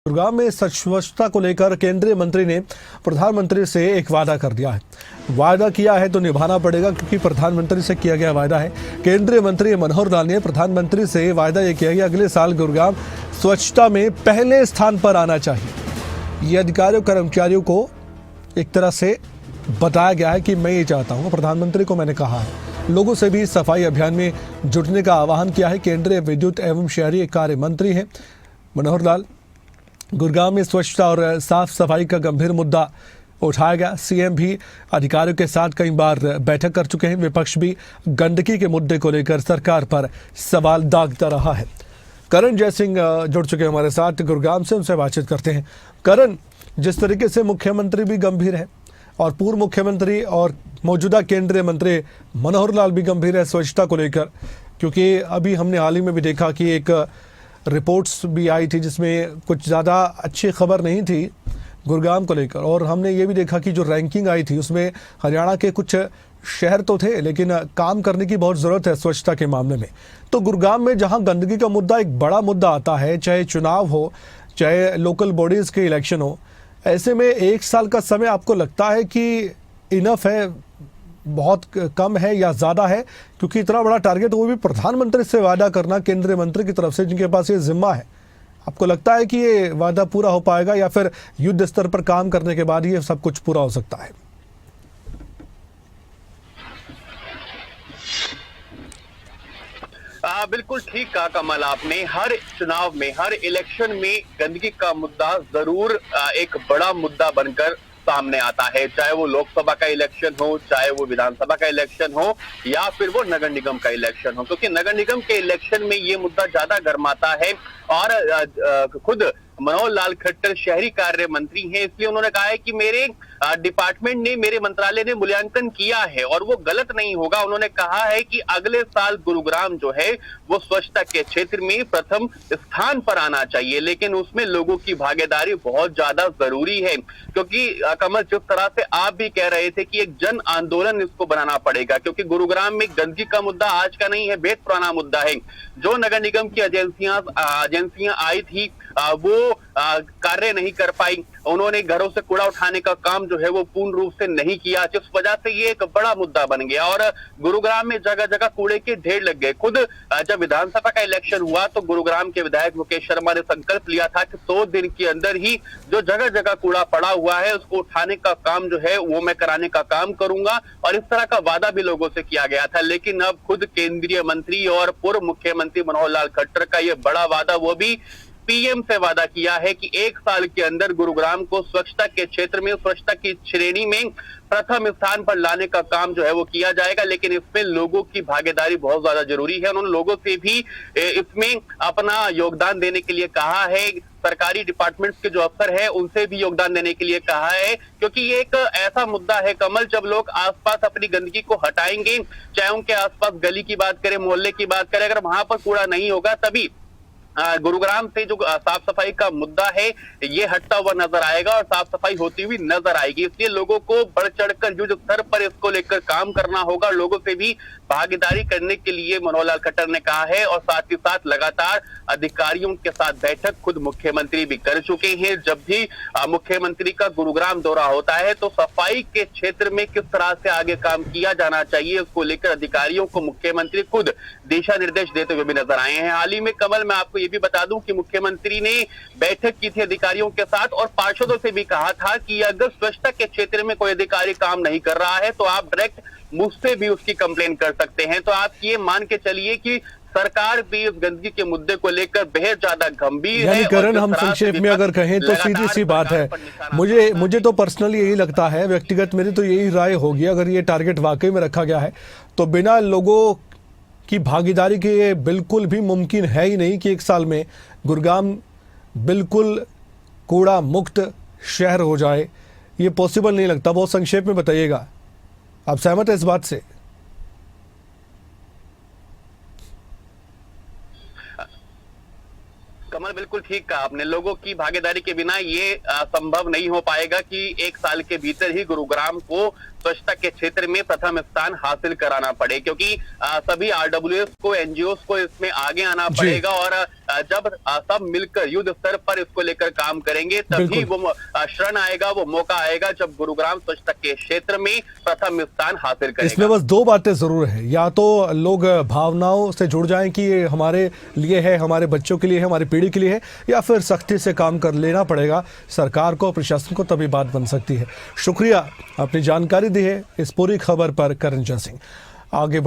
गुरुग्राम में स्वच्छता को लेकर केंद्रीय मंत्री ने प्रधानमंत्री से एक वादा कर दिया है। वादा किया है तो निभाना पड़ेगा, क्योंकि प्रधानमंत्री से किया गया वादा है। केंद्रीय मंत्री मनोहर लाल ने प्रधानमंत्री से वादा यह किया कि अगले साल गुरुग्राम स्वच्छता में पहले स्थान पर आना चाहिए। ये अधिकारियों कर्मचारियों को एक तरह से बताया गया है कि मैं ये चाहता हूँ। प्रधानमंत्री को मैंने कहा है, लोगों से भी सफाई अभियान में जुटने का आह्वान किया है। केंद्रीय विद्युत एवं शहरी कार्य मंत्री हैं मनोहर लाल। गुरुग्राम में स्वच्छता और साफ सफाई का गंभीर मुद्दा उठाया गया। सीएम भी अधिकारियों के साथ कई बार बैठक कर चुके हैं। विपक्ष भी गंदगी के मुद्दे को लेकर सरकार पर सवाल दागता रहा है। करण जयसिंह जुड़ चुके हैं हमारे साथ गुरुग्राम से, उनसे बातचीत करते हैं। करण, जिस तरीके से मुख्यमंत्री भी गंभीर है और पूर्व मुख्यमंत्री और मौजूदा केंद्रीय मंत्री मनोहर लाल भी गंभीर है स्वच्छता को लेकर, क्योंकि अभी हमने हाल ही में भी देखा कि एक रिपोर्ट्स भी आई थी जिसमें कुछ ज़्यादा अच्छी खबर नहीं थी गुरुग्राम को लेकर, और हमने ये भी देखा कि जो रैंकिंग आई थी उसमें हरियाणा के कुछ शहर तो थे, लेकिन काम करने की बहुत ज़रूरत है स्वच्छता के मामले में। तो गुरुग्राम में जहां गंदगी का मुद्दा एक बड़ा मुद्दा आता है, चाहे चुनाव हो, चाहे लोकल बॉडीज़ के इलेक्शन हो, ऐसे में एक साल का समय आपको लगता है कि इनफ है, बहुत कम है या ज़्यादा है? क्योंकि इतना बड़ा टारगेट, वो भी प्रधानमंत्री से वादा करना केंद्रीय मंत्री की तरफ से, जिनके पास ये जिम्मा है। आपको लगता है कि ये वादा पूरा हो पाएगा या फिर युद्ध स्तर पर काम करने के बाद ये सब कुछ पूरा हो सकता है? बिल्कुल ठीक कहा कमल आपने। हर चुनाव में, हर इलेक्शन में गंदगी का मुद्दा जरूर एक बड़ा मुद्दा बनकर सामने आता है, चाहे वो लोकसभा का इलेक्शन हो, चाहे वो विधानसभा का इलेक्शन हो, या फिर वो नगर निगम का इलेक्शन हो। क्योंकि नगर निगम के इलेक्शन में ये मुद्दा ज्यादा गर्माता है। और खुद मनोहर लाल खट्टर शहरी कार्य मंत्री हैं, इसलिए उन्होंने कहा है कि मेरे डिपार्टमेंट ने, मेरे मंत्रालय ने मूल्यांकन किया है और वो गलत नहीं होगा। उन्होंने कहा है कि अगले साल गुरुग्राम जो है वो स्वच्छता के क्षेत्र में प्रथम स्थान पर आना चाहिए, लेकिन उसमें लोगों की भागीदारी बहुत ज्यादा जरूरी है। क्योंकि कमल, जिस तरह से आप भी कह रहे थे कि एक जन आंदोलन इसको बनाना पड़ेगा, क्योंकि गुरुग्राम में गंदगी का मुद्दा आज का नहीं है, बेहद पुराना मुद्दा है। जो नगर निगम की एजेंसियां आई थी वो कार्य नहीं कर पाई। उन्होंने घरों से कूड़ा उठाने का काम जो है वो पूर्ण रूप से नहीं किया, जिस वजह से ये एक बड़ा मुद्दा बन गया और गुरुग्राम में जगह जगह कूड़े के ढेर लग गए। खुद जब विधानसभा का इलेक्शन हुआ तो गुरुग्राम के विधायक मुकेश शर्मा ने संकल्प लिया था कि 100 दिन के अंदर ही जो जगह जगह कूड़ा पड़ा हुआ है उसको उठाने का काम जो है वो मैं कराने का काम करूंगा, और इस तरह का वादा भी लोगों से किया गया था। लेकिन अब खुद केंद्रीय मंत्री और पूर्व मुख्यमंत्री मनोहर लाल खट्टर का यह बड़ा वादा, वो भी पीएम से वादा किया है कि एक साल के अंदर गुरुग्राम को स्वच्छता के क्षेत्र में, स्वच्छता की श्रेणी में प्रथम स्थान पर लाने का काम जो है वो किया जाएगा। लेकिन इसमें लोगों की भागीदारी बहुत ज्यादा जरूरी है। उन्होंने लोगों से भी इसमें अपना योगदान देने के लिए कहा है। सरकारी डिपार्टमेंट्स के जो अफसर है उनसे भी योगदान देने के लिए कहा है, क्योंकि ये एक ऐसा मुद्दा है कमल, जब लोग आसपास अपनी गंदगी को हटाएंगे, चाहे उनके आसपास गली की बात करें, मोहल्ले की बात करें, अगर वहां पर कूड़ा नहीं होगा तभी गुरुग्राम से जो साफ सफाई का मुद्दा है ये हटता हुआ नजर आएगा और साफ सफाई होती हुई नजर आएगी। इसलिए लोगों को बढ़ चढ़कर युद्ध स्तर पर इसको लेकर काम करना होगा। लोगों से भी भागीदारी करने के लिए मनोहर लाल खट्टर ने कहा है, और साथ ही साथ लगातार अधिकारियों के साथ बैठक खुद मुख्यमंत्री भी कर चुके हैं। जब भी मुख्यमंत्री का गुरुग्राम दौरा होता है तो सफाई के क्षेत्र में किस तरह से आगे काम किया जाना चाहिए उसको लेकर अधिकारियों को मुख्यमंत्री खुद दिशा निर्देश देते हुए भी नजर आए हैं। हाल ही में कमल, मैं आपको भी बता दूं कि मुख्यमंत्री ने बैठक की थी अधिकारियों के साथ और पार्षदों से भी कहा था कि अगर स्वच्छता के क्षेत्र में कोई अधिकारी काम नहीं कर रहा है तो आप डायरेक्ट मुझसे भी उसकी कंप्लेन कर सकते हैं। तो आप ये मान के चलिए कि सरकार भी इस गंदगी के मुद्दे को लेकर बेहद ज्यादा गंभीर है। करण, हम संक्षेप में अगर कहें तो सीधी सी बात है, मुझे तो पर्सनली यही लगता है, व्यक्तिगत मेरी तो यही राय होगी, अगर ये टारगेट वाकई में रखा गया है तो बिना लोगों की भागीदारी के ये बिल्कुल भी मुमकिन है ही नहीं कि एक साल में गुरुग्राम बिल्कुल कूड़ा मुक्त शहर हो जाए। ये पॉसिबल नहीं लगता। बहुत संक्षेप में बताइएगा, आप सहमत हैं इस बात से? कमल, बिल्कुल ठीक कहा आपने। लोगों की भागीदारी के बिना ये संभव नहीं हो पाएगा कि एक साल के भीतर ही गुरुग्राम को स्वच्छता के क्षेत्र में प्रथम स्थान हासिल कराना पड़े, क्योंकि सभी आरडब्ल्यूएस को, एनजीओस को इसमें आगे आना पड़ेगा और जब सब मिलकर युद्ध स्तर पर इसको लेकर काम करेंगे तभी वो क्षण आएगा, वो मौका आएगा जब गुरुग्राम स्वच्छता के क्षेत्र में प्रथम स्थान हासिल करेगा। इसमें बस दो बातें जरूर है, या तो लोग भावनाओं से जुड़ जाएं कि ये हमारे लिए है, हमारे बच्चों के लिए है, हमारी पीढ़ी के लिए है, या फिर सख्ती से काम कर लेना पड़ेगा सरकार को, प्रशासन को, तभी बात बन सकती है। शुक्रिया, अपनी जानकारी दी है इस पूरी खबर पर करण जय सिंह। आगे बढ़